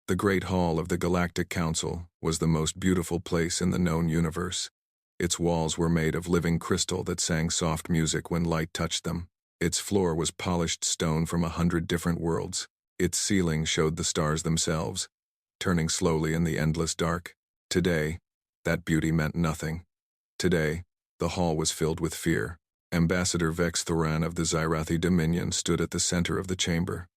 The Great Hall of the Galactic Council was the most beautiful place in the known universe. Its walls were made of living crystal that sang soft music when light touched them. Its floor was polished stone from 100 different worlds. Its ceiling showed the stars themselves, turning slowly in the endless dark. Today, that beauty meant nothing. Today, the hall was filled with fear. Ambassador Vex Thoran of the Zyrathi Dominion stood at the center of the chamber.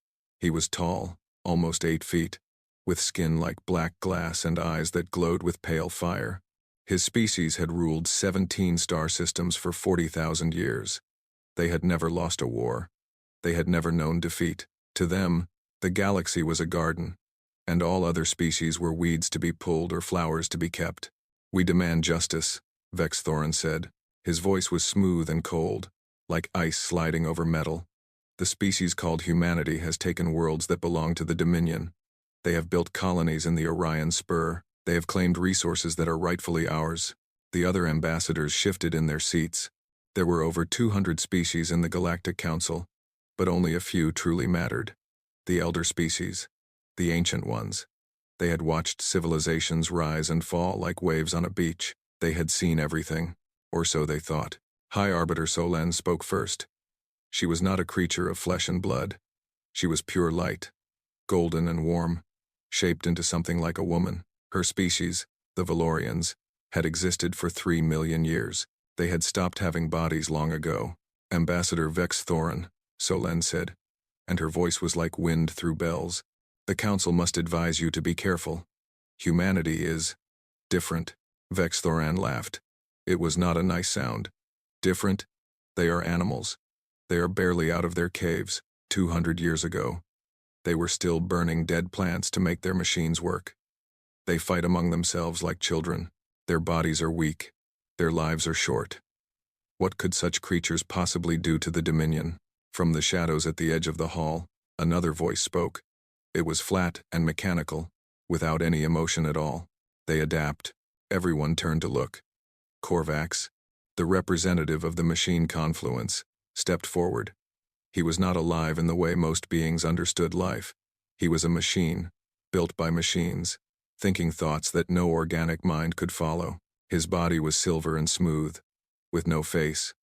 He was tall, almost 8 feet, with skin like black glass and eyes that glowed with pale fire. His species had ruled 17 star systems for 40,000 years. They had never lost a war. They had never known defeat. To them, the galaxy was a garden, and all other species were weeds to be pulled or flowers to be kept. "We demand justice," Vex Thoran said. His voice was smooth and cold, like ice sliding over metal. "The species called humanity has taken worlds that belong to the Dominion. They have built colonies in the Orion Spur. They have claimed resources that are rightfully ours." The other ambassadors shifted in their seats. There were over 200 species in the Galactic Council, but only a few truly mattered. The elder species, the ancient ones. They had watched civilizations rise and fall like waves on a beach. They had seen everything, or so they thought. High Arbiter Solen spoke first. She was not a creature of flesh and blood. She was pure light, golden and warm, shaped into something like a woman. Her species, the Valorians, had existed for 3 million years. They had stopped having bodies long ago. "Ambassador Vex Thoran," Solen said, and her voice was like wind through bells. "The Council must advise you to be careful. Humanity is different." Vex Thoran laughed. It was not a nice sound. Different? They are animals. They are barely out of their caves. 200 years ago, they were still burning dead plants to make their machines work. They fight among themselves like children. Their bodies are weak. Their lives are short. What could such creatures possibly do to the Dominion? From the shadows at the edge of the hall, another voice spoke. It was flat and mechanical, without any emotion at all. "They adapt." Everyone turned to look. Korvax, the representative of the machine confluence, stepped forward. He was not alive in the way most beings understood life. He was a machine, built by machines, thinking thoughts that no organic mind could follow. His body was silver and smooth, with no face,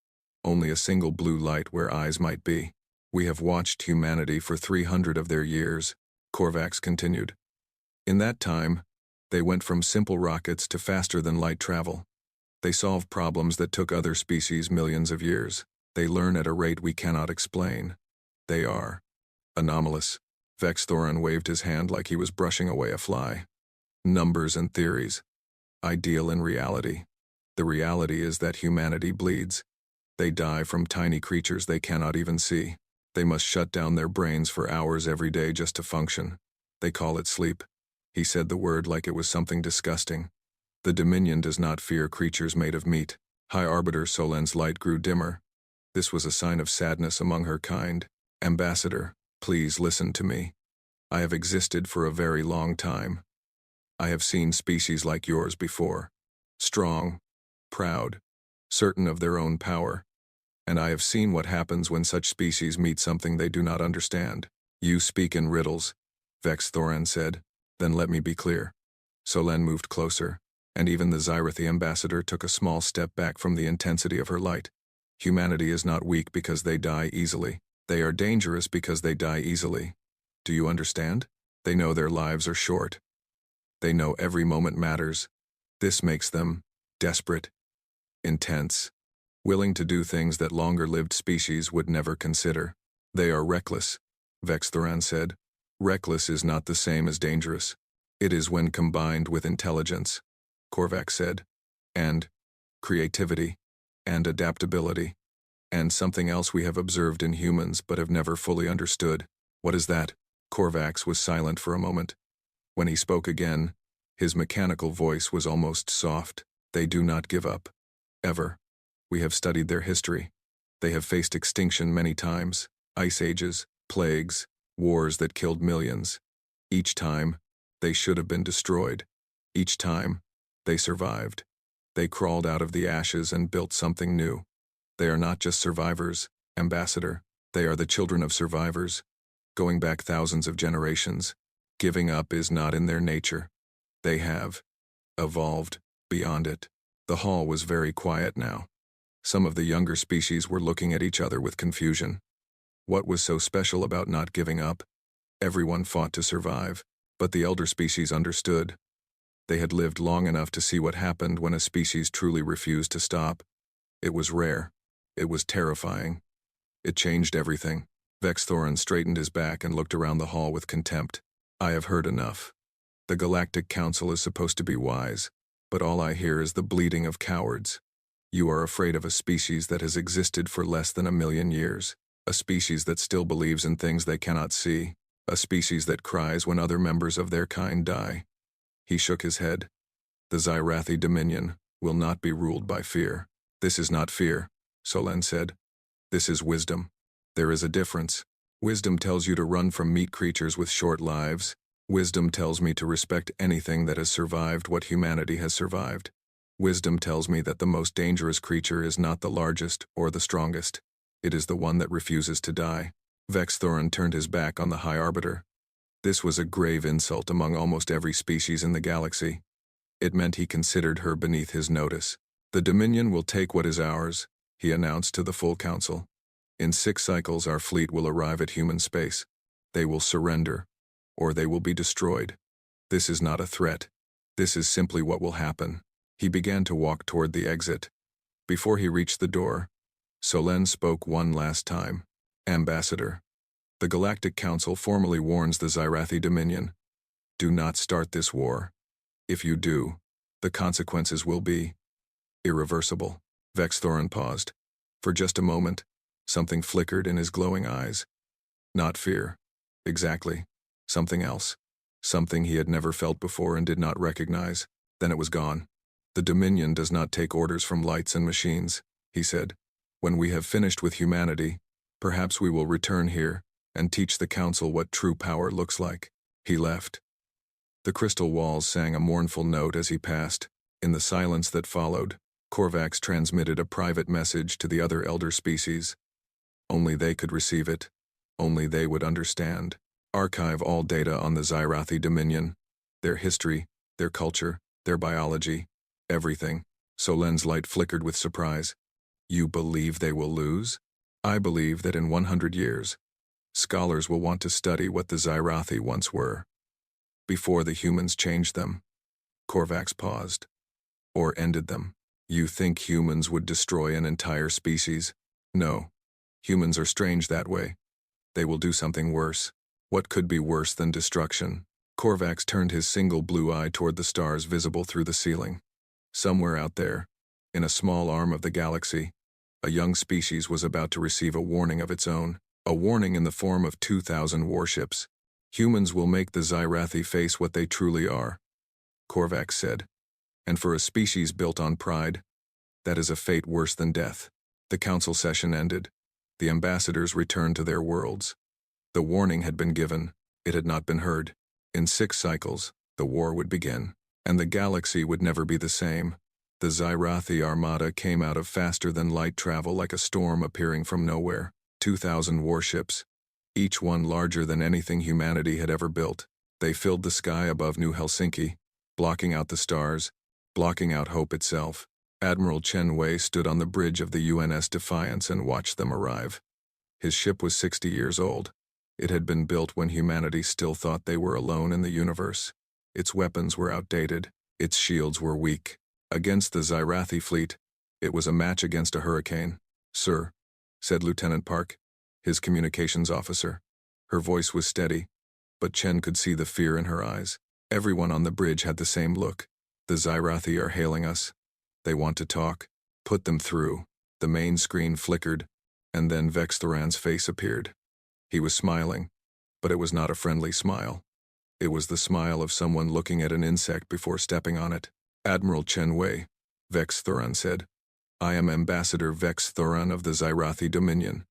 only a single blue light where eyes might be. "We have watched humanity for 300 of their years," Korvax continued. "In that time, they went from simple rockets to faster-than-light travel. They solved problems that took other species millions of years. They learn at a rate we cannot explain. They are anomalous." Vex Thoran waved his hand like he was brushing away a fly. "Numbers and theories. Ideal in reality. The reality is that humanity bleeds. They die from tiny creatures they cannot even see. They must shut down their brains for hours every day just to function. They call it sleep." He said the word like it was something disgusting. "The Dominion does not fear creatures made of meat." High Arbiter Solen's light grew dimmer. This was a sign of sadness among her kind. "Ambassador, please listen to me. I have existed for a very long time. I have seen species like yours before. Strong, proud, certain of their own power. And I have seen what happens when such species meet something they do not understand." "You speak in riddles," Vex Thoran said. "Then let me be clear." Solen moved closer, and even the Zyrathi ambassador took a small step back from the intensity of her light. "Humanity is not weak because they die easily. They are dangerous because they die easily. Do you understand? They know their lives are short. They know every moment matters. This makes them desperate, intense, willing to do things that longer-lived species would never consider. They are reckless," Vex Thoran said. "Reckless is not the same as dangerous. It is when combined with intelligence," Korvax said, "and creativity, and adaptability, and something else we have observed in humans but have never fully understood." "What is that?" Korvax was silent for a moment. When he spoke again, his mechanical voice was almost soft. "They do not give up. Ever. We have studied their history. They have faced extinction many times, ice ages, plagues, wars that killed millions. Each time, they should have been destroyed. Each time, they survived. They crawled out of the ashes and built something new. They are not just survivors, Ambassador. They are the children of survivors, going back thousands of generations. Giving up is not in their nature. They have evolved beyond it. The hall was very quiet now. Some of the younger species were looking at each other with confusion. What was so special about not giving up? Everyone fought to survive, but the elder species understood. They had lived long enough to see what happened when a species truly refused to stop. It was rare. It was terrifying. It changed everything. Vexthoran straightened his back and looked around the hall with contempt. I have heard enough. The Galactic Council is supposed to be wise, but all I hear is the bleating of cowards. You are afraid of a species that has existed for less than 1,000,000 years, a species that still believes in things they cannot see, a species that cries when other members of their kind die. He shook his head. The Zyrathi Dominion will not be ruled by fear. This is not fear, Solen said. This is wisdom. There is a difference. Wisdom tells you to run from meat creatures with short lives. Wisdom tells me to respect anything that has survived what humanity has survived. Wisdom tells me that the most dangerous creature is not the largest or the strongest. It is the one that refuses to die. Vexthoran turned his back on the High Arbiter. This was a grave insult among almost every species in the galaxy. It meant he considered her beneath his notice. The Dominion will take what is ours, he announced to the full council. In 6 cycles our fleet will arrive at human space. They will surrender, or they will be destroyed. This is not a threat. This is simply what will happen. He began to walk toward the exit. Before he reached the door, Solen spoke one last time. Ambassador, the Galactic Council formally warns the Zyrathi Dominion. Do not start this war. If you do, the consequences will be irreversible. Vexthoran paused. For just a moment, something flickered in his glowing eyes. Not fear. Exactly. Something else. Something he had never felt before and did not recognize. Then it was gone. The Dominion does not take orders from lights and machines, he said. When we have finished with humanity, perhaps we will return here and teach the Council what true power looks like. He left. The crystal walls sang a mournful note as he passed. In the silence that followed, Korvax transmitted a private message to the other elder species. Only they could receive it. Only they would understand. Archive all data on the Zyrathi Dominion. Their history, their culture, their biology, everything. Solen's light flickered with surprise. You believe they will lose? I believe that in 100 years, scholars will want to study what the Zyrathi once were, before the humans changed them. Korvax paused. Or ended them. You think humans would destroy an entire species? No. Humans are strange that way. They will do something worse. What could be worse than destruction? Korvax turned his single blue eye toward the stars visible through the ceiling. Somewhere out there, in a small arm of the galaxy, a young species was about to receive a warning of its own, a warning in the form of 2,000 warships. Humans will make the Zyrathi face what they truly are, Korvax said. And for a species built on pride, that is a fate worse than death. The council session ended. The ambassadors returned to their worlds. The warning had been given. It had not been heard. In 6 cycles, the war would begin, and the galaxy would never be the same. The Zyrathi armada came out of faster-than-light travel like a storm appearing from nowhere. 2,000 warships, each one larger than anything humanity had ever built. They filled the sky above New Helsinki, blocking out the stars, blocking out hope itself. Admiral Chen Wei stood on the bridge of the UNS Defiance and watched them arrive. His ship was 60 years old. It had been built when humanity still thought they were alone in the universe. Its weapons were outdated. Its shields were weak. Against the Zyrathi fleet, it was a match against a hurricane. Sir, said Lieutenant Park, his communications officer. Her voice was steady, but Chen could see the fear in her eyes. Everyone on the bridge had the same look. The Zyrathi are hailing us. They want to talk. Put them through. The main screen flickered, and then Vexthoran's face appeared. He was smiling, but it was not a friendly smile. It was the smile of someone looking at an insect before stepping on it. Admiral Chen Wei, Vexthoran said. I am Ambassador Vexthoran of the Zyrathi Dominion.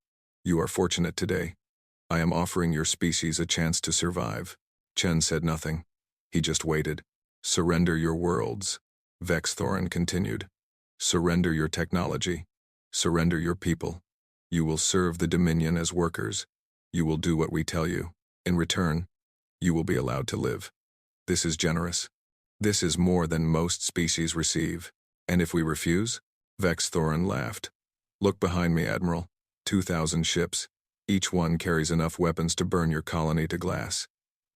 You are fortunate today. I am offering your species a chance to survive. Chen said nothing. He just waited. Surrender your worlds, Vexthoran continued. Surrender your technology. Surrender your people. You will serve the Dominion as workers. You will do what we tell you. In return, You will be allowed to live. This is generous. This is more than most species receive. And if we refuse? Vex Thorin laughed. Look behind me, Admiral. 2,000 ships. Each one carries enough weapons to burn your colony to glass.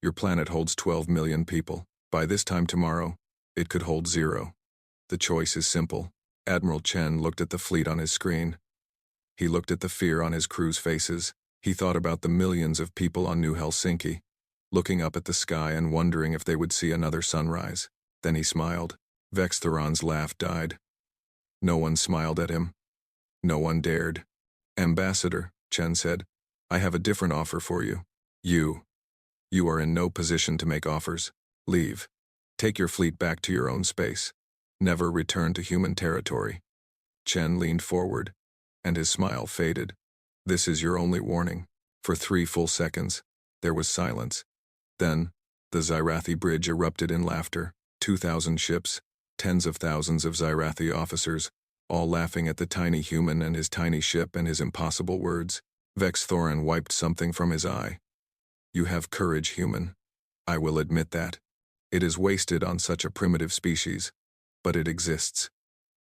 Your planet holds 12 million people. By this time tomorrow, it could hold 0. The choice is simple. Admiral Chen looked at the fleet on his screen. He looked at the fear on his crew's faces. He thought about the millions of people on New Helsinki, looking up at the sky and wondering if they would see another sunrise. Then he smiled. Vex Thorin's laugh died. No one smiled at him. No one dared. Ambassador, Chen said, I have a different offer for you. You are in no position to make offers. Leave. Take your fleet back to your own space. Never return to human territory. Chen leaned forward, and his smile faded. This is your only warning. For 3 full seconds, there was silence. Then, the Zyrathi bridge erupted in laughter. 2,000 ships, tens of thousands of Zyrathi officers, all laughing at the tiny human and his tiny ship and his impossible words. Vex Thorin wiped something from his eye. You have courage, human. I will admit that. It is wasted on such a primitive species, but it exists.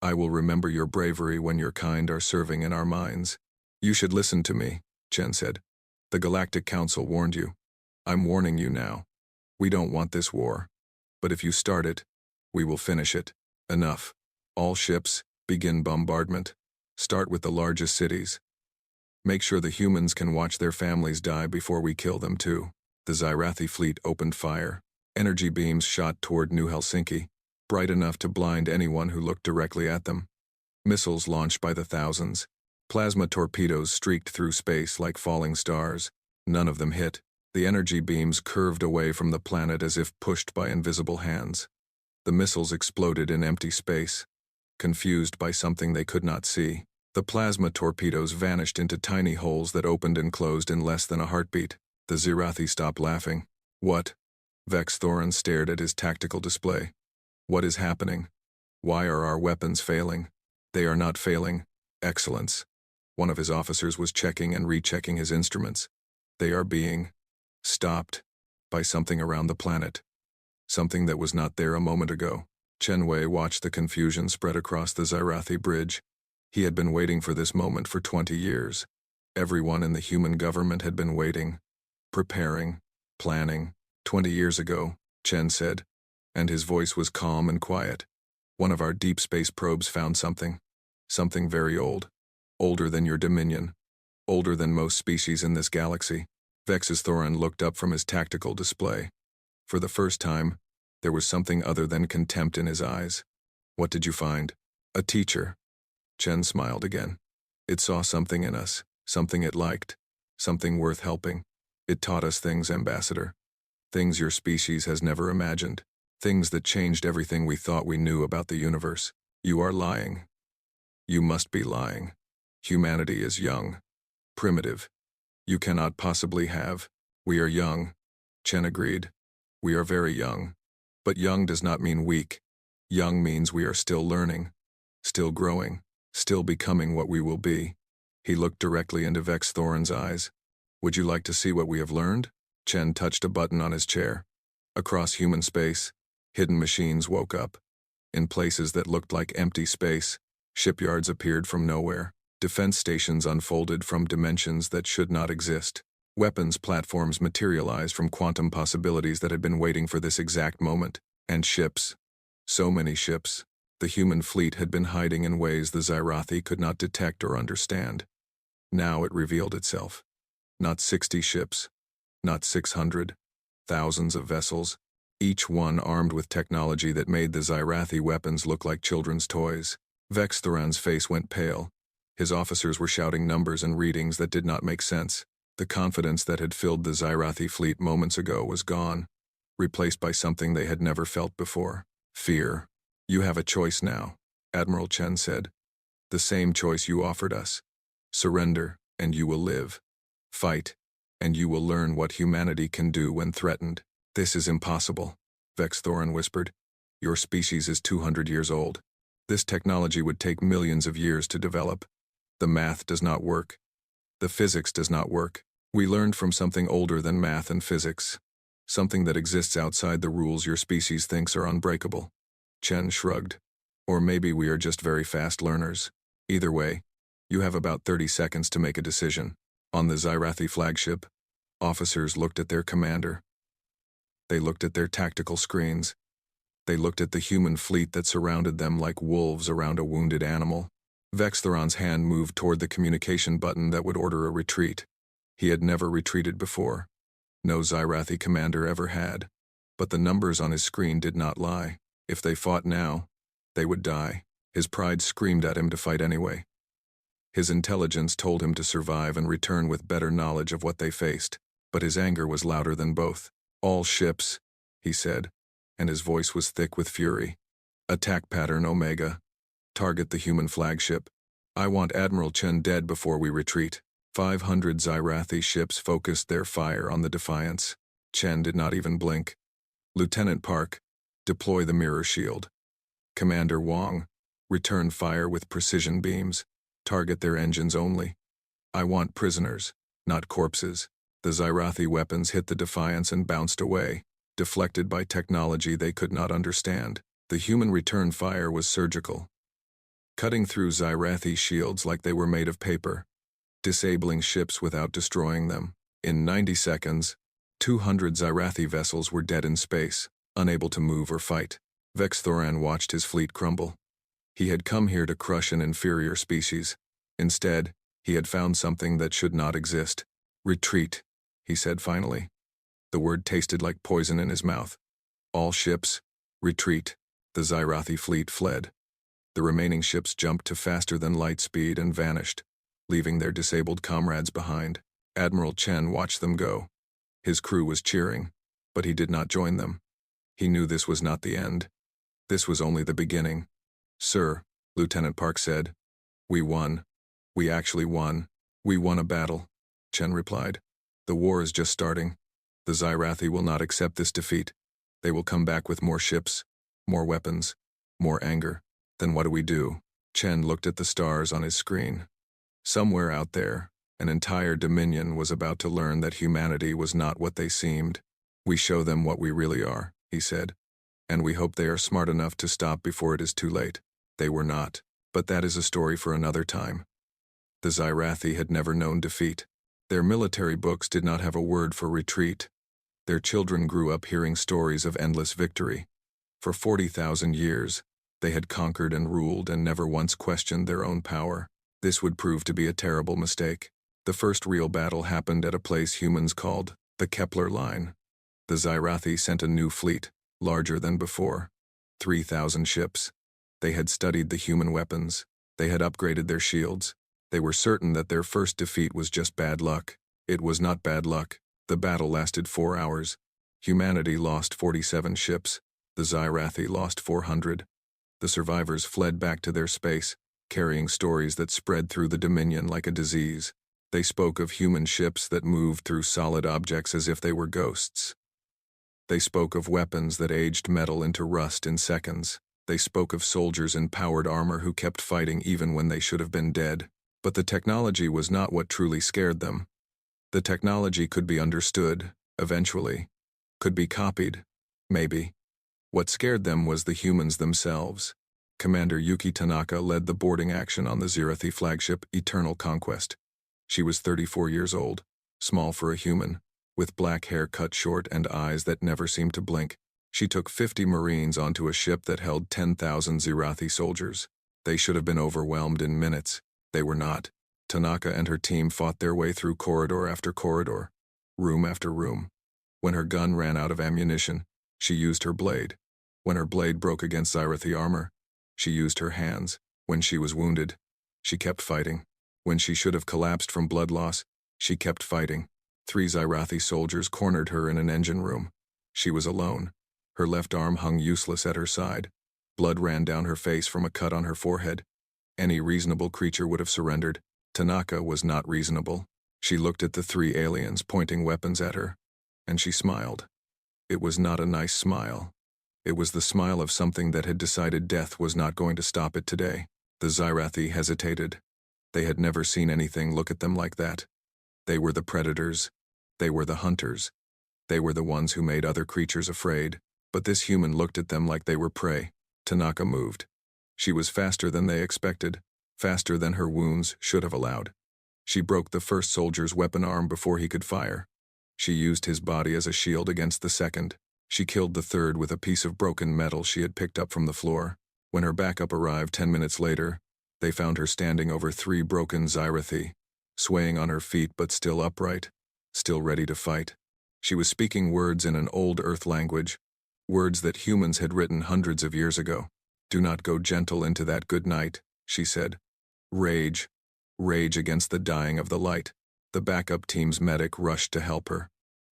I will remember your bravery when your kind are serving in our minds. You should listen to me, Chen said. The Galactic Council warned you. I'm warning you now. We don't want this war. But if you start it, we will finish it. Enough. All ships, begin bombardment. Start with the largest cities. Make sure the humans can watch their families die before we kill them too. The Zyrathi fleet opened fire. Energy beams shot toward New Helsinki, bright enough to blind anyone who looked directly at them. Missiles launched by the thousands. Plasma torpedoes streaked through space like falling stars. None of them hit. The energy beams curved away from the planet as if pushed by invisible hands. The missiles exploded in empty space, confused by something they could not see. The plasma torpedoes vanished into tiny holes that opened and closed in less than a heartbeat. The Zyrathi stopped laughing. What? Vex Thorin stared at his tactical display. What is happening? Why are our weapons failing? They are not failing. Excellence. One of his officers was checking and rechecking his instruments. They are being stopped by something around the planet. Something that was not there a moment ago. Chen Wei watched the confusion spread across the Zyrathi bridge. He had been waiting for this moment for 20 years. Everyone in the human government had been waiting, preparing, planning. 20 years ago, Chen said, and his voice was calm and quiet. One of our deep space probes found something. Something very old. Older than your dominion. Older than most species in this galaxy. Vex Thorin looked up from his tactical display. For the first time, there was something other than contempt in his eyes. What did you find? A teacher. Chen smiled again. It saw something in us, something it liked, something worth helping. It taught us things, Ambassador. Things your species has never imagined. Things that changed everything we thought we knew about the universe. You are lying. You must be lying. Humanity is young. Primitive. You cannot possibly have. We are young. Chen agreed. We are very young. But young does not mean weak. Young means we are still learning, still growing, still becoming what we will be. He looked directly into Vex Thorin's eyes. Would you like to see what we have learned? Chen touched a button on his chair. Across human space, hidden machines woke up. In places that looked like empty space, shipyards appeared from nowhere. Defense stations unfolded from dimensions that should not exist. Weapons platforms materialized from quantum possibilities that had been waiting for this exact moment. And ships. So many ships. The human fleet had been hiding in ways the Zyrathi could not detect or understand. Now it revealed itself. Not 60 ships. Not 600. Thousands of vessels. Each one armed with technology that made the Zyrathi weapons look like children's toys. Vex Thorin's face went pale. His officers were shouting numbers and readings that did not make sense. The confidence that had filled the Zyrathi fleet moments ago was gone, replaced by something they had never felt before. Fear. You have a choice now, Admiral Chen said. The same choice you offered us. Surrender, and you will live. Fight, and you will learn what humanity can do when threatened. This is impossible, Vex Thorin whispered. Your species is 200 years old. This technology would take millions of years to develop. The math does not work. The physics does not work. We learned from something older than math and physics. Something that exists outside the rules your species thinks are unbreakable. Chen shrugged. Or maybe we are just very fast learners. Either way, you have about 30 seconds to make a decision. On the Zyrathi flagship, officers looked at their commander. They looked at their tactical screens. They looked at the human fleet that surrounded them like wolves around a wounded animal. Vextheron's hand moved toward the communication button that would order a retreat. He had never retreated before. No Zyrathi commander ever had. But the numbers on his screen did not lie. If they fought now, they would die. His pride screamed at him to fight anyway. His intelligence told him to survive and return with better knowledge of what they faced, but his anger was louder than both. All ships, he said, and his voice was thick with fury. Attack pattern Omega. Target the human flagship. I want Admiral Chen dead before we retreat. 500 Zyrathi ships focused their fire on the Defiance. Chen did not even blink. Lieutenant Park, deploy the mirror shield. Commander Wong, return fire with precision beams. Target their engines only. I want prisoners, not corpses. The Zyrathi weapons hit the Defiance and bounced away, deflected by technology they could not understand. The human return fire was surgical, cutting through Zyrathi shields like they were made of paper, disabling ships without destroying them. In 90 seconds, 200 Zyrathi vessels were dead in space, unable to move or fight. Vextheron watched his fleet crumble. He had come here to crush an inferior species. Instead, he had found something that should not exist. Retreat, he said finally. The word tasted like poison in his mouth. All ships, retreat. The Zyrathi fleet fled. The remaining ships jumped to faster than light speed and vanished, leaving their disabled comrades behind. Admiral Chen watched them go. His crew was cheering, but he did not join them. He knew this was not the end. This was only the beginning. Sir, Lieutenant Park said, we won. We actually won. We won a battle, Chen replied. The war is just starting. The Zyrathi will not accept this defeat. They will come back with more ships, more weapons, more anger. Then what do we do? Chen looked at the stars on his screen. Somewhere out there, an entire dominion was about to learn that humanity was not what they seemed. We show them what we really are, he said. And we hope they are smart enough to stop before it is too late. They were not, but that is a story for another time. The Zyrathi had never known defeat. Their military books did not have a word for retreat. Their children grew up hearing stories of endless victory. For 40,000 years, they had conquered and ruled and never once questioned their own power. This would prove to be a terrible mistake. The first real battle happened at a place humans called the Kepler Line. The Zyrathi sent a new fleet, larger than before. 3,000 ships. They had studied the human weapons. They had upgraded their shields. They were certain that their first defeat was just bad luck. It was not bad luck. The battle lasted 4 hours. Humanity lost 47 ships. The Zyrathi lost 400. The survivors fled back to their space, carrying stories that spread through the Dominion like a disease. They spoke of human ships that moved through solid objects as if they were ghosts. They spoke of weapons that aged metal into rust in seconds. They spoke of soldiers in powered armor who kept fighting even when they should have been dead. But the technology was not what truly scared them. The technology could be understood, eventually. Could be copied, maybe. What scared them was the humans themselves. Commander Yuki Tanaka led the boarding action on the Zyrathi flagship Eternal Conquest. She was 34 years old, small for a human, with black hair cut short and eyes that never seemed to blink. She took 50 Marines onto a ship that held 10,000 Zyrathi soldiers. They should have been overwhelmed in minutes. They were not. Tanaka and her team fought their way through corridor after corridor, room after room. When her gun ran out of ammunition, she used her blade. When her blade broke against Zyrathi armor, she used her hands. When she was wounded, she kept fighting. When she should have collapsed from blood loss, she kept fighting. 3 Zyrathi soldiers cornered her in an engine room. She was alone. Her left arm hung useless at her side. Blood ran down her face from a cut on her forehead. Any reasonable creature would have surrendered. Tanaka was not reasonable. She looked at the 3 aliens pointing weapons at her, and she smiled. It was not a nice smile. It was the smile of something that had decided death was not going to stop it today. The Zyrathi hesitated. They had never seen anything look at them like that. They were the predators. They were the hunters. They were the ones who made other creatures afraid, but this human looked at them like they were prey. Tanaka moved. She was faster than they expected, faster than her wounds should have allowed. She broke the first soldier's weapon arm before he could fire. She used his body as a shield against the second. She killed the third with a piece of broken metal she had picked up from the floor. When her backup arrived 10 minutes later, they found her standing over 3 broken Zyrathi, swaying on her feet but still upright, still ready to fight. She was speaking words in an old Earth language, words that humans had written hundreds of years ago. "Do not go gentle into that good night," she said. "Rage. Rage against the dying of the light." The backup team's medic rushed to help her.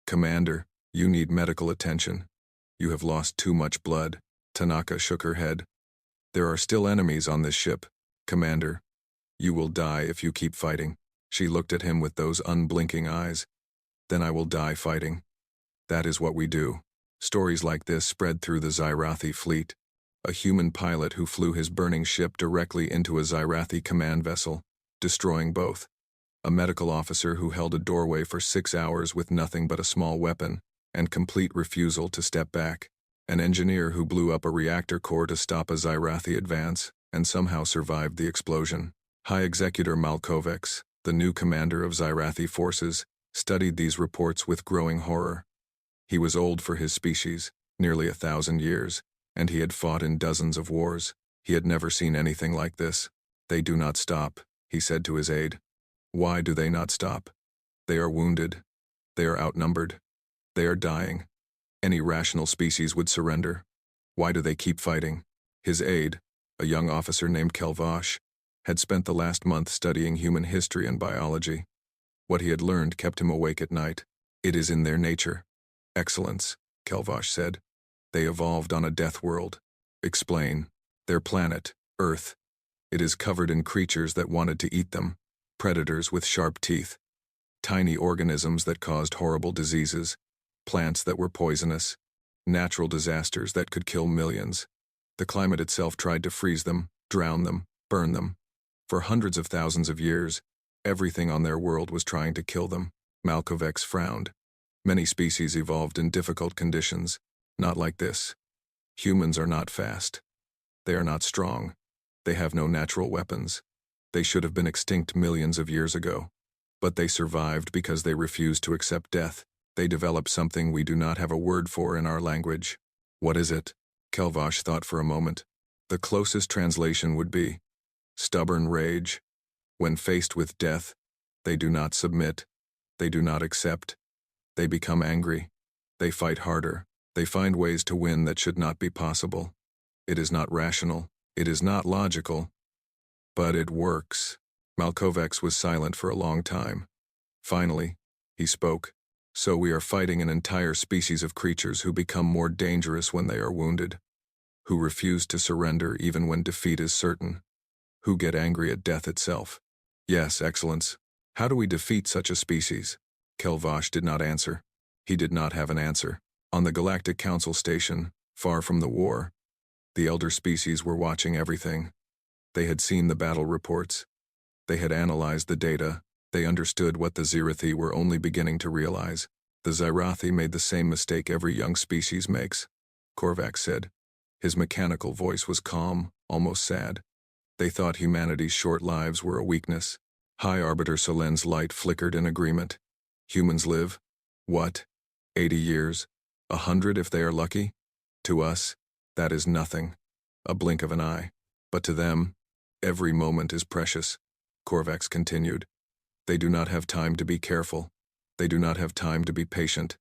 "Commander, you need medical attention. You have lost too much blood." Tanaka shook her head. "There are still enemies on this ship, Commander. You will die if you keep fighting." She looked at him with those unblinking eyes. "Then I will die fighting. That is what we do." Stories like this spread through the Zyrathi fleet. A human pilot who flew his burning ship directly into a Zyrathi command vessel, destroying both. A medical officer who held a doorway for 6 hours with nothing but a small weapon and complete refusal to step back. An engineer who blew up a reactor core to stop a Zyrathi advance and somehow survived the explosion. High Executor Malkovex, the new commander of Zyrathi forces, studied these reports with growing horror. He was old for his species, nearly 1,000 years, and he had fought in dozens of wars. He had never seen anything like this. "They do not stop," he said to his aide. "Why do they not stop? They are wounded. They are outnumbered. They are dying. Any rational species would surrender. Why do they keep fighting?" His aide, a young officer named Kelvash, had spent the last month studying human history and biology. What he had learned kept him awake at night. "It is in their nature." "Excellence," Kelvash said. "They evolved on a death world." "Explain." "Their planet, Earth. It is covered in creatures that wanted to eat them. Predators with sharp teeth. Tiny organisms that caused horrible diseases. Plants that were poisonous. Natural disasters that could kill millions. The climate itself tried to freeze them, drown them, burn them. For hundreds of thousands of years, everything on their world was trying to kill them." Malkovex frowned. "Many species evolved in difficult conditions. Not like this. Humans are not fast. They are not strong. They have no natural weapons. They should have been extinct millions of years ago. But they survived because they refused to accept death. They developed something we do not have a word for in our language." "What is it?" Kelvash thought for a moment. The closest translation would be stubborn rage. When faced with death, they do not submit. They do not accept. They become angry. They fight harder. They find ways to win that should not be possible. It is not rational. It is not logical. But it works. Malkovex was silent for a long time. Finally, he spoke. "So we are fighting an entire species of creatures who become more dangerous when they are wounded, who refuse to surrender even when defeat is certain, who get angry at death itself." "Yes, Excellence. How do we defeat such a species?" Kelvash did not answer. He did not have an answer. On the Galactic Council station, far from the war, the elder species were watching everything. They had seen the battle reports. They had analyzed the data. They understood what the Zyrathi were only beginning to realize. "The Zyrathi made the same mistake every young species makes," Korvax said. His mechanical voice was calm, almost sad. "They thought humanity's short lives were a weakness." High Arbiter Solen's light flickered in agreement. "Humans live, what, 80 years? 100 if they are lucky? To us, that is nothing, a blink of an eye. But to them, every moment is precious," Korvax continued. "They do not have time to be careful. They do not have time to be patient.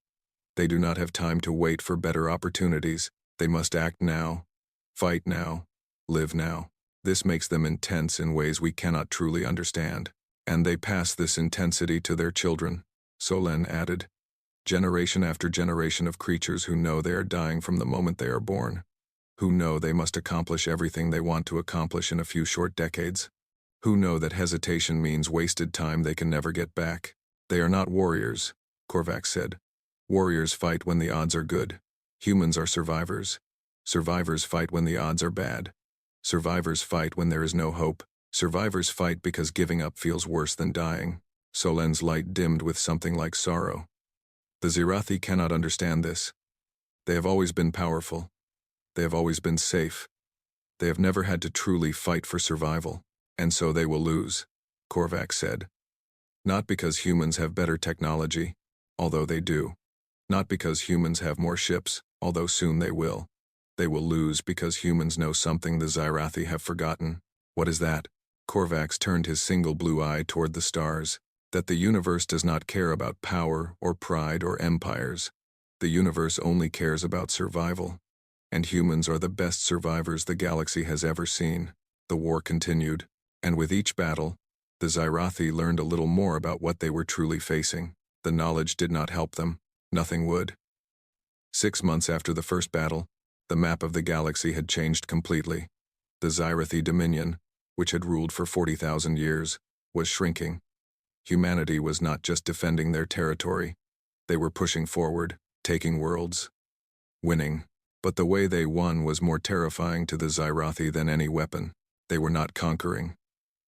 They do not have time to wait for better opportunities. They must act now, fight now, live now. This makes them intense in ways we cannot truly understand. And they pass this intensity to their children," Solen added. "Generation after generation of creatures who know they are dying from the moment they are born, who know they must accomplish everything they want to accomplish in a few short decades, who know that hesitation means wasted time they can never get back. They are not warriors," Korvax said. "Warriors fight when the odds are good. Humans are survivors. Survivors fight when the odds are bad. Survivors fight when there is no hope. Survivors fight because giving up feels worse than dying." Solen's light dimmed with something like sorrow. The Zirathi cannot understand this. They have always been powerful. They have always been safe. They have never had to truly fight for survival, and so they will lose, Korvac said. Not because humans have better technology, although they do. Not because humans have more ships, although soon they will. They will lose because humans know something the Zirathi have forgotten. What is that? Korvax turned his single blue eye toward the stars. That the universe does not care about power or pride or empires. The universe only cares about survival. And humans are the best survivors the galaxy has ever seen. The war continued, and with each battle, the Zirathi learned a little more about what they were truly facing. The knowledge did not help them. Nothing would. 6 months after the first battle, the map of the galaxy had changed completely. The Zirathi Dominion, which had ruled for 40,000 years, was shrinking. Humanity was not just defending their territory. They were pushing forward, taking worlds, winning. But the way they won was more terrifying to the Zirathi than any weapon. They were not conquering.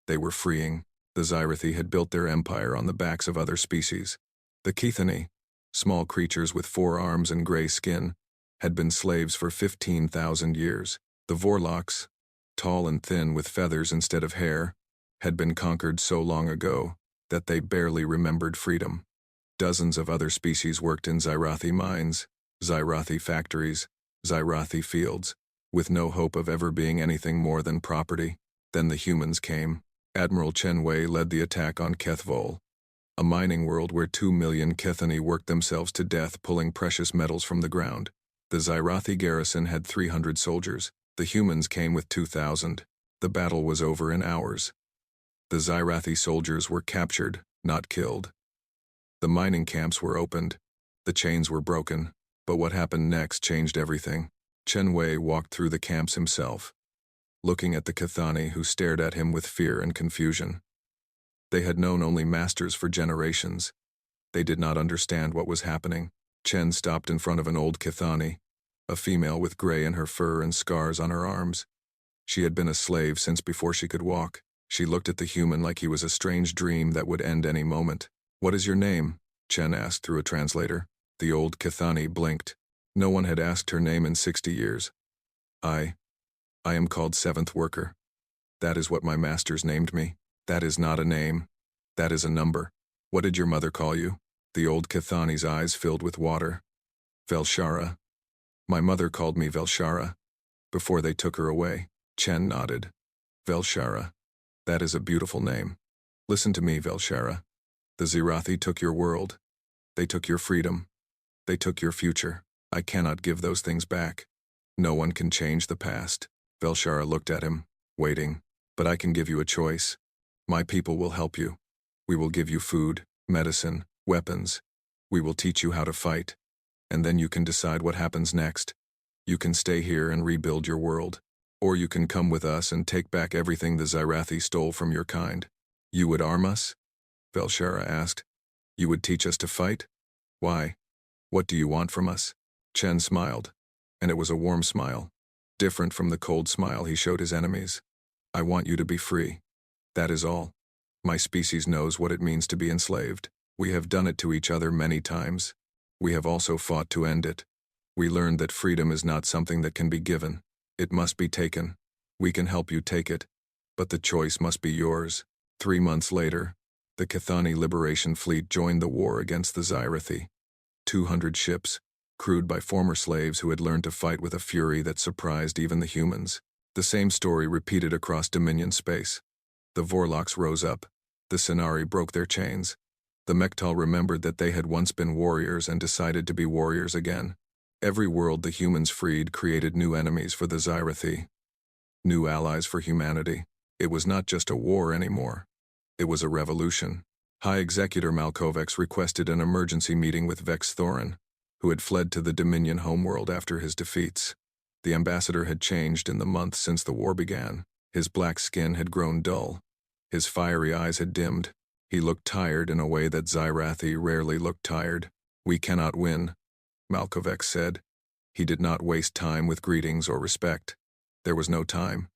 They were freeing. The Zirathi had built their empire on the backs of other species. The Kithani, small creatures with 4 arms and gray skin, had been slaves for 15,000 years. The Vorlocks, tall and thin with feathers instead of hair, had been conquered so long ago that they barely remembered freedom. Dozens of other species worked in Zirathi mines, Zirathi factories, Zirathi fields, with no hope of ever being anything more than property. Then the humans came. Admiral Chen Wei led the attack on Kethvol, a mining world where 2 million Kithani worked themselves to death pulling precious metals from the ground. The Zirathi garrison had 300 soldiers. The humans came with 2,000. The battle was over in hours. The Zirathi soldiers were captured, not killed. The mining camps were opened. The chains were broken. But what happened next changed everything. Chen Wei walked through the camps himself, looking at the Kithani who stared at him with fear and confusion. They had known only masters for generations. They did not understand what was happening. Chen stopped in front of an old Kithani, a female with gray in her fur and scars on her arms. She had been a slave since before she could walk. She looked at the human like he was a strange dream that would end any moment. "What is your name?" Chen asked through a translator. The old Kithani blinked. No one had asked her name in 60 years. I am called Seventh Worker. That is what my masters named me. That is not a name. That is a number. What did your mother call you? The old Kithani's eyes filled with water. Velshara. My mother called me Velshara. Before they took her away. Chen nodded. Velshara. That is a beautiful name. Listen to me, Velshara. The Zirathi took your world. They took your freedom. They took your future. I cannot give those things back. No one can change the past. Velshara looked at him, waiting. But I can give you a choice. My people will help you. We will give you food, medicine, weapons. We will teach you how to fight. And then you can decide what happens next. You can stay here and rebuild your world. Or you can come with us and take back everything the Zirathi stole from your kind. You would arm us? Velshara asked. You would teach us to fight? Why? What do you want from us? Chen smiled, and it was a warm smile, different from the cold smile he showed his enemies. I want you to be free. That is all. My species knows what it means to be enslaved. We have done it to each other many times. We have also fought to end it. We learned that freedom is not something that can be given. It must be taken. We can help you take it, but the choice must be yours. 3 months later, the Kithani Liberation Fleet joined the war against the Zirathi. 200 ships, crewed by former slaves who had learned to fight with a fury that surprised even the humans. The same story repeated across Dominion space. The Vorlocks rose up. The Cenari broke their chains. The Mektal remembered that they had once been warriors and decided to be warriors again. Every world the humans freed created new enemies for the Zirathi. New allies for humanity. It was not just a war anymore. It was a revolution. High Executor Malkovex requested an emergency meeting with Vex Thorin, who had fled to the Dominion homeworld after his defeats. The ambassador had changed in the months since the war began. His black skin had grown dull. His fiery eyes had dimmed. He looked tired in a way that Zirathi rarely looked tired. We cannot win, Malkovex said. He did not waste time with greetings or respect. There was no time.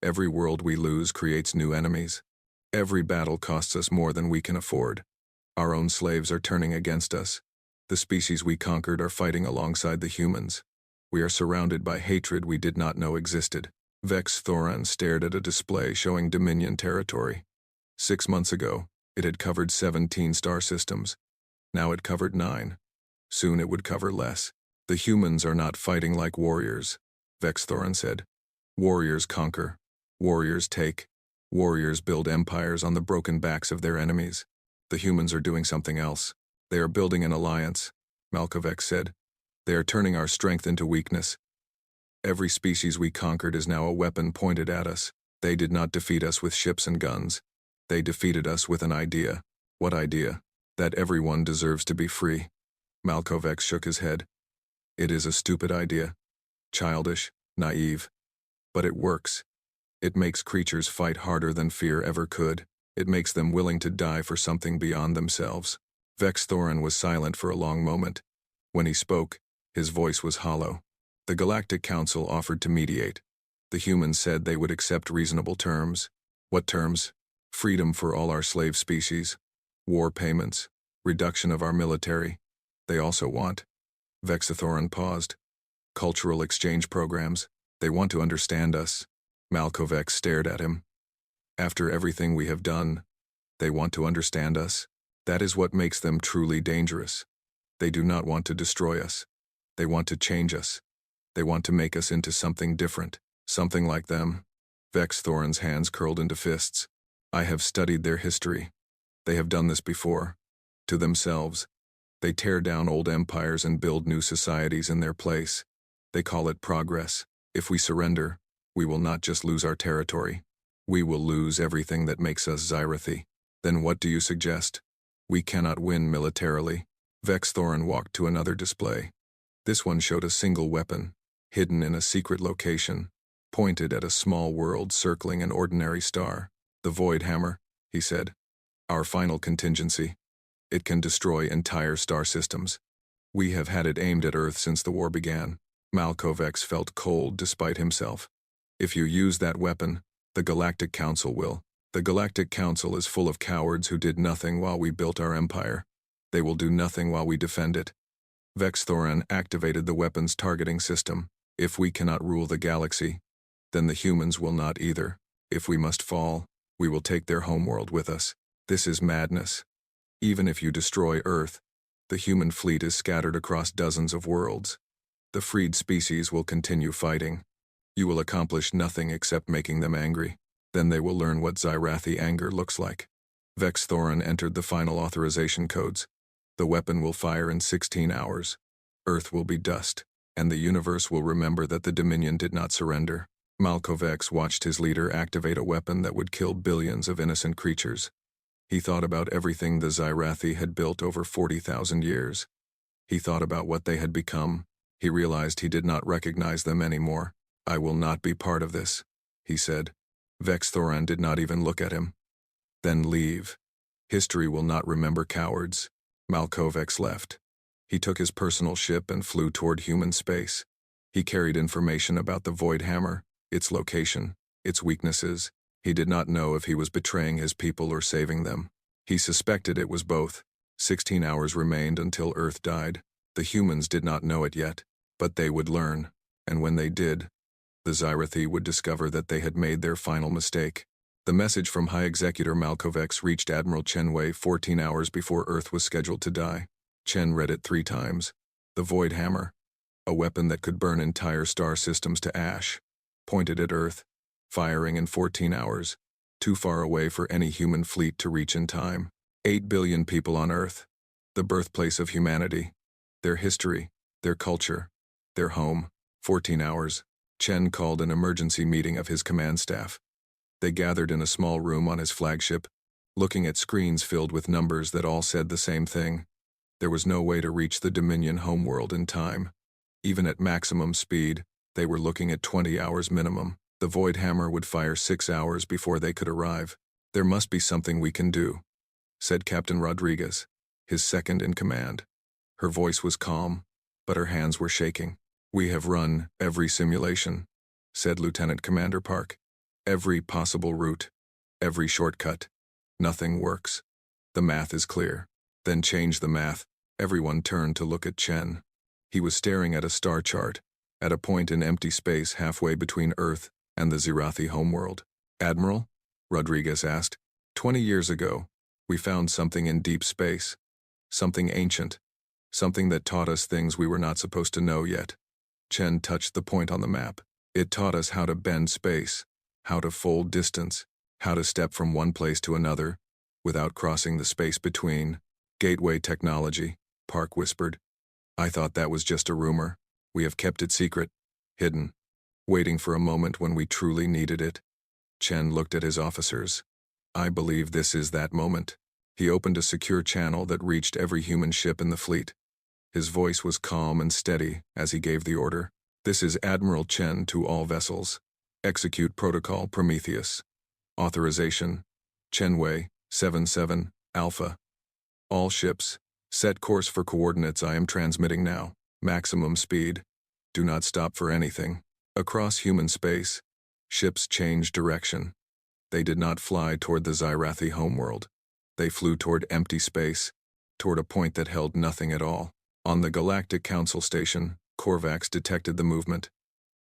Every world we lose creates new enemies. Every battle costs us more than we can afford. Our own slaves are turning against us. The species we conquered are fighting alongside the humans. We are surrounded by hatred we did not know existed. Vex Thoran stared at a display showing Dominion territory. 6 months ago, it had covered 17 star systems. Now it covered 9. Soon it would cover less. The humans are not fighting like warriors, Vex Thoran said. Warriors conquer. Warriors take. Warriors build empires on the broken backs of their enemies. The humans are doing something else. They are building an alliance, Malkovich said. They are turning our strength into weakness. Every species we conquered is now a weapon pointed at us. They did not defeat us with ships and guns. They defeated us with an idea. What idea? That everyone deserves to be free. Malkovich shook his head. It is a stupid idea. Childish, naive. But it works. It makes creatures fight harder than fear ever could. It makes them willing to die for something beyond themselves. Vex Thoran was silent for a long moment. When he spoke, his voice was hollow. The Galactic Council offered to mediate. The humans said they would accept reasonable terms. What terms? Freedom for all our slave species. War payments. Reduction of our military. They also want. Vex Thoran paused. Cultural exchange programs. They want to understand us. Malkovich stared at him. After everything we have done, they want to understand us. That is what makes them truly dangerous. They do not want to destroy us. They want to change us. They want to make us into something different, something like them. Vex Thoran's hands curled into fists. I have studied their history. They have done this before. To themselves. They tear down old empires and build new societies in their place. They call it progress. If we surrender, we will not just lose our territory. We will lose everything that makes us Xyrathi. Then what do you suggest? We cannot win militarily. Vex Thoran walked to another display. This one showed a single weapon, hidden in a secret location, pointed at a small world circling an ordinary star. The Void Hammer, he said. Our final contingency. It can destroy entire star systems. We have had it aimed at Earth since the war began. Malkovich felt cold despite himself. If you use that weapon, the Galactic Council will. The Galactic Council is full of cowards who did nothing while we built our empire. They will do nothing while we defend it. Vex Thoran activated the weapon's targeting system. If we cannot rule the galaxy, then the humans will not either. If we must fall, we will take their homeworld with us. This is madness. Even if you destroy Earth, the human fleet is scattered across dozens of worlds. The freed species will continue fighting. You will accomplish nothing except making them angry. Then they will learn what Xyrathi anger looks like. Vex Thoran entered the final authorization codes. The weapon will fire in 16 hours. Earth will be dust, and the universe will remember that the Dominion did not surrender. Malkovich watched his leader activate a weapon that would kill billions of innocent creatures. He thought about everything the Xyrathi had built over 40,000 years. He thought about what they had become. He realized he did not recognize them anymore. I will not be part of this, he said. Vex Thoran did not even look at him. Then leave. History will not remember cowards. Malkovich left. He took his personal ship and flew toward human space. He carried information about the Void Hammer, its location, its weaknesses. He did not know if he was betraying his people or saving them. He suspected it was both. 16 hours remained until Earth died. The humans did not know it yet, but they would learn, and when they did, the Xyrathi would discover that they had made their final mistake. The message from High Executor Malkovich reached Admiral Chen Wei 14 hours before Earth was scheduled to die. Chen read it 3 times. The Void Hammer, a weapon that could burn entire star systems to ash, pointed at Earth, firing in 14 hours, too far away for any human fleet to reach in time. 8 billion people on Earth, the birthplace of humanity, their history, their culture, their home. 14 hours. Chen called an emergency meeting of his command staff. They gathered in a small room on his flagship, looking at screens filled with numbers that all said the same thing. There was no way to reach the Dominion homeworld in time. Even at maximum speed, they were looking at 20 hours minimum. The Void Hammer would fire 6 hours before they could arrive. There must be something we can do, said Captain Rodriguez, his second in command. Her voice was calm, but her hands were shaking. We have run every simulation, said Lieutenant Commander Park. Every possible route, every shortcut. Nothing works. The math is clear. Then change the math, Everyone turned to look at Chen. He was staring at a star chart, at a point in empty space halfway between Earth and the Zirathi homeworld. "Admiral?" Rodriguez asked. 20 years ago, we found something in deep space. Something ancient. Something that taught us things we were not supposed to know yet." Chen touched the point on the map. "It taught us how to bend space, how to fold distance, how to step from one place to another, without crossing the space between. Gateway technology," Park whispered. "I thought that was just a rumor. We have kept it secret, hidden, waiting for a moment when we truly needed it." Chen looked at his officers. "I believe this is that moment." He opened a secure channel that reached every human ship in the fleet. His voice was calm and steady as he gave the order. "This is Admiral Chen to all vessels. Execute Protocol Prometheus. Authorization, Chenwei 77 Alpha. All ships, set course for coordinates I am transmitting now. Maximum speed. Do not stop for anything." Across human space, ships changed direction. They did not fly toward the Zirathi homeworld. They flew toward empty space, toward a point that held nothing at all. On the Galactic Council station, Korvax detected the movement.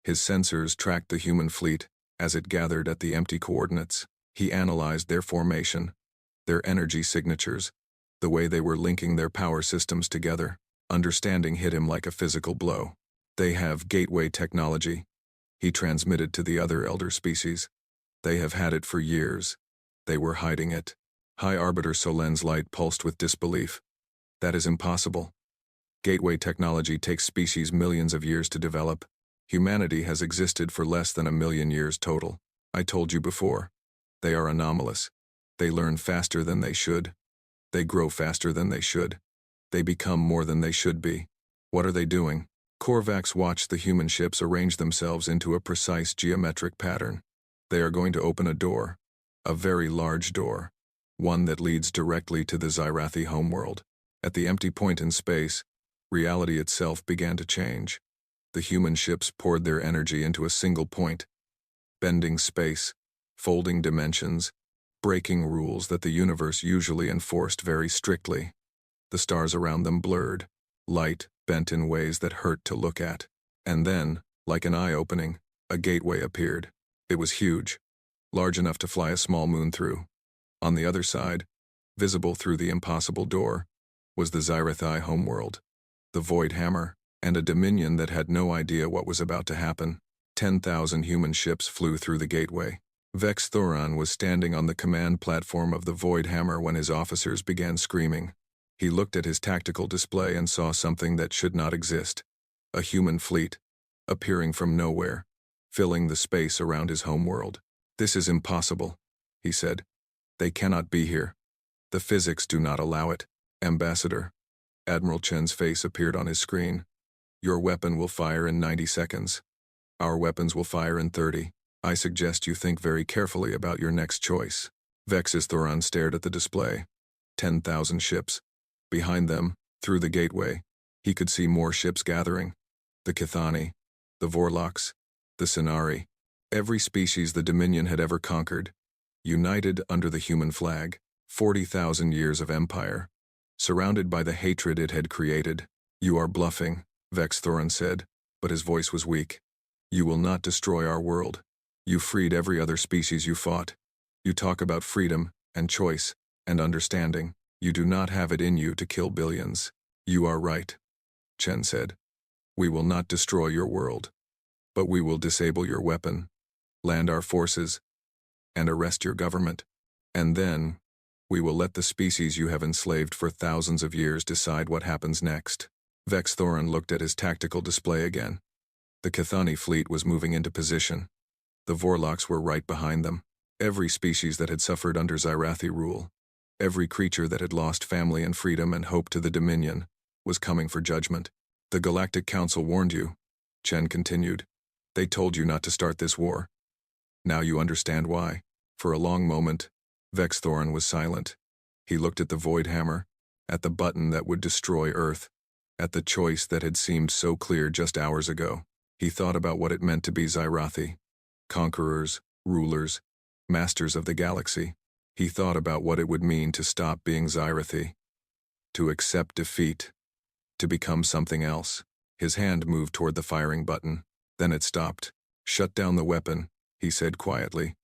His sensors tracked the human fleet as it gathered at the empty coordinates. He analyzed their formation, their energy signatures, the way they were linking their power systems together. Understanding hit him like a physical blow. "They have gateway technology," he transmitted to the other elder species. "They have had it for years. They were hiding it." High Arbiter Solen's light pulsed with disbelief. "That is impossible. Gateway technology takes species millions of years to develop. Humanity has existed for less than 1,000,000 years total. I told you before. They are anomalous. They learn faster than they should. They grow faster than they should. They become more than they should be. What are they doing?" Korvax watched the human ships arrange themselves into a precise geometric pattern. "They are going to open a door. A very large door. One that leads directly to the Zirathi homeworld." At the empty point in space, reality itself began to change. The human ships poured their energy into a single point, bending space, folding dimensions, breaking rules that the universe usually enforced very strictly. The stars around them blurred, light bent in ways that hurt to look at. And then, like an eye-opening, a gateway appeared. It was huge, large enough to fly a small moon through. On the other side, visible through the impossible door, was the Zirathi homeworld, the Void Hammer, and a dominion that had no idea what was about to happen. 10,000 human ships flew through the gateway. Vex Thoron was standing on the command platform of the Void Hammer when his officers began screaming. He looked at his tactical display and saw something that should not exist. A human fleet, appearing from nowhere, filling the space around his homeworld. "This is impossible," he said. "They cannot be here. The physics do not allow it." "Ambassador." Admiral Chen's face appeared on his screen. "Your weapon will fire in 90 seconds. Our weapons will fire in 30. I suggest you think very carefully about your next choice." Vex's Thoron stared at the display. 10,000 ships. Behind them, through the gateway, he could see more ships gathering. The Kithani, the Vorloks, the Sinari, every species the Dominion had ever conquered, united under the human flag. 40,000 years of empire, surrounded by the hatred it had created. "You are bluffing," Vex Thoron said, but his voice was weak. "You will not destroy our world. You freed every other species you fought. You talk about freedom, and choice, and understanding. You do not have it in you to kill billions." "You are right," Chen said. "We will not destroy your world. But we will disable your weapon, land our forces, and arrest your government. And then, we will let the species you have enslaved for thousands of years decide what happens next." Vex Thoron looked at his tactical display again. The Kithani fleet was moving into position. The Vorloks were right behind them. Every species that had suffered under Zirathi rule, every creature that had lost family and freedom and hope to the Dominion, was coming for judgment. "The Galactic Council warned you," Chen continued. "They told you not to start this war. Now you understand why." For a long moment, Vex Thoron was silent. He looked at the Void Hammer, at the button that would destroy Earth, at the choice that had seemed so clear just hours ago. He thought about what it meant to be Zirathi, conquerors, rulers, masters of the galaxy. He thought about what it would mean to stop being Zirathi, to accept defeat, to become something else. His hand moved toward the firing button. Then it stopped. "Shut down the weapon," he said quietly.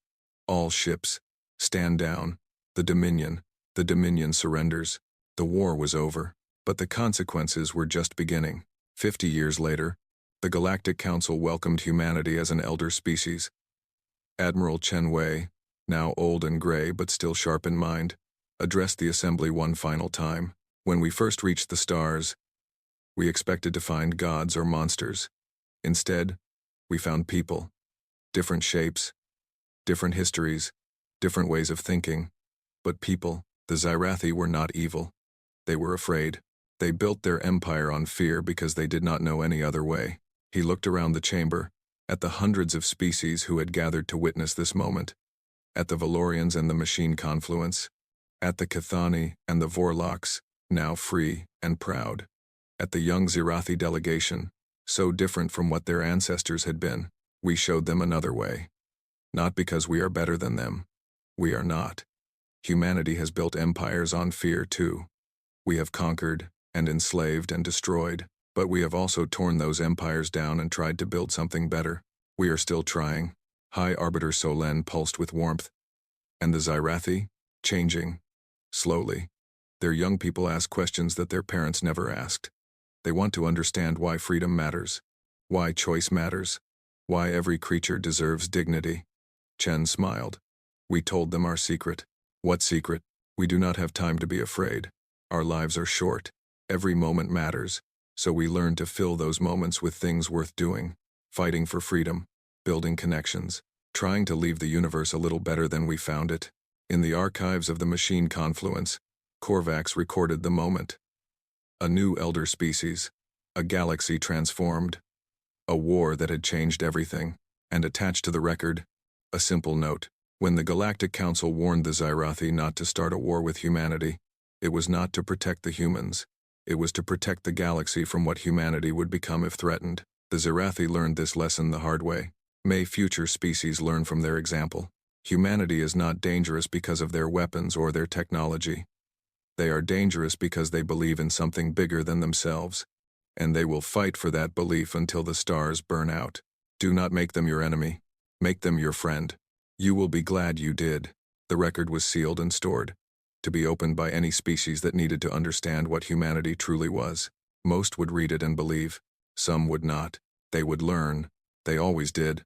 "All ships, stand down. The Dominion surrenders." The war was over, but the consequences were just beginning. 50 years later, the Galactic Council welcomed humanity as an elder species. Admiral Chen Wei, now old and gray but still sharp in mind, addressed the assembly one final time. "When we first reached the stars, we expected to find gods or monsters. Instead, we found people. Different shapes, different histories, different ways of thinking. But people, the Xyrathi, were not evil. They were afraid. They built their empire on fear because they did not know any other way." He looked around the chamber, at the hundreds of species who had gathered to witness this moment, at the Valorians and the machine confluence, at the Cathani and the Vorlocks, now free and proud, at the young Xyrathi delegation, so different from what their ancestors had been. "We showed them another way. Not because we are better than them. We are not. Humanity has built empires on fear too. We have conquered and enslaved and destroyed, but we have also torn those empires down and tried to build something better. We are still trying." High Arbiter Solen pulsed with warmth. "And the Xyrathi? Changing. Slowly. Their young people ask questions that their parents never asked. They want to understand why freedom matters, why choice matters, why every creature deserves dignity." Chen smiled. "We told them our secret." "What secret?" "We do not have time to be afraid. Our lives are short. Every moment matters. So we learned to fill those moments with things worth doing. Fighting for freedom, building connections, trying to leave the universe a little better than we found it." In the archives of the machine confluence, Korvax recorded the moment. A new elder species, a galaxy transformed, a war that had changed everything, and attached to the record, a simple note. When the Galactic Council warned the Xyrathi not to start a war with humanity, it was not to protect the humans. It was to protect the galaxy from what humanity would become if threatened. The Xyrathi learned this lesson the hard way. May future species learn from their example. Humanity is not dangerous because of their weapons or their technology. They are dangerous because they believe in something bigger than themselves, and they will fight for that belief until the stars burn out. Do not make them your enemy. Make them your friend. You will be glad you did. The record was sealed and stored, to be opened by any species that needed to understand what humanity truly was. Most would read it and believe. Some would not. They would learn. They always did.